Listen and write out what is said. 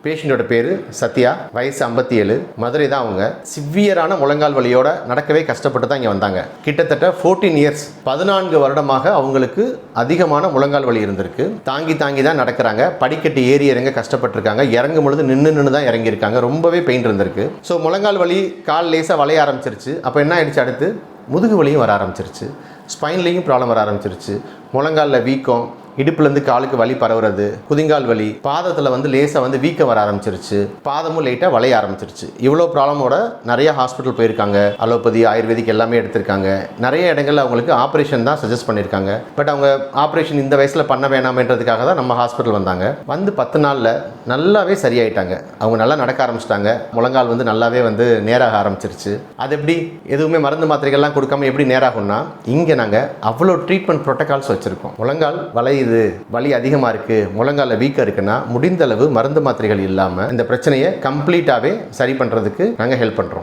பேஷண்டோட பேர் சத்யா, வயசு 57, மதுரை தான். அவங்க சிவியரான முழங்கால் வலியோட நடக்கவே கஷ்டப்பட்டு தான் இங்கே வந்தாங்க. கிட்டத்தட்ட 14 இயர்ஸ், 14 வருடமாக அவங்களுக்கு அதிகமான முழங்கால் வலி இருந்திருக்கு. தாங்கி தான் நடக்கிறாங்க. படிக்கட்டு ஏறி இறங்க கஷ்டப்பட்டுருக்காங்க. இறங்கும் பொழுது நின்று தான் இறங்கியிருக்காங்க. ரொம்பவே பெயின் இருந்திருக்கு. ஸோ முழங்கால் வலி, கால் லேசாக வளைய ஆரம்பிச்சிருச்சு. அப்போ என்ன ஆயிடுச்சு, அடுத்து முதுகு வலியும் வர ஆரம்பிச்சிருச்சு. ஸ்பைன்லேயும் ப்ராப்ளம் வர ஆரம்பிச்சிருச்சு. முழங்காலில் வீக்கம், இடுப்புலேருந்து காலுக்கு வலி பரவுறது, குதிங்கால் வலி, பாதத்தில் லேசாக வீக்கம் வர ஆரம்பிச்சிருச்சு. பாதமும் லைட்டாக வளைய ஆரம்பிச்சிருச்சு. இவ்வளோ ப்ராப்ளமோட நிறைய ஹாஸ்பிட்டல் போயிருக்காங்க. அலோபதி, ஆயுர்வேதிக் எல்லாமே எடுத்திருக்காங்க. நிறைய இடங்களில் அவங்களுக்கு ஆப்ரேஷன் தான் சஜஸ்ட் பண்ணியிருக்காங்க. பட் அவங்க ஆப்ரேஷன் இந்த வயசில் பண்ண வேணாமன்றதுக்காக தான் நம்ம ஹாஸ்பிட்டல் வந்தாங்க. 10 நாளில் நல்லாவே சரியாயிட்டாங்க. அவங்க நல்லா நடக்க ஆரம்பிச்சிட்டாங்க. முழங்கால் நல்லாவே நேராக ஆரம்பிச்சிருச்சு. அது எப்படி, எதுவுமே மருந்து மாத்திரைகள்லாம் கொடுக்காம எப்படி நேராகும்னா, இங்கே நாங்கள் அவ்வளோ ட்ரீட்மெண்ட் ப்ரோட்டோகால்ஸ் வச்சுருக்கோம். முழங்கால் வளையுது, வலி அதிகமாக இருக்குது, முழங்காலில் வீக்கம் இருக்குன்னா முடிந்த அளவு மருந்து மாத்திரைகள் இல்லாமல் இந்த பிரச்சனையை கம்ப்ளீட்டாகவே சரி பண்ணுறதுக்கு நாங்கள் ஹெல்ப் பண்ணுறோம்.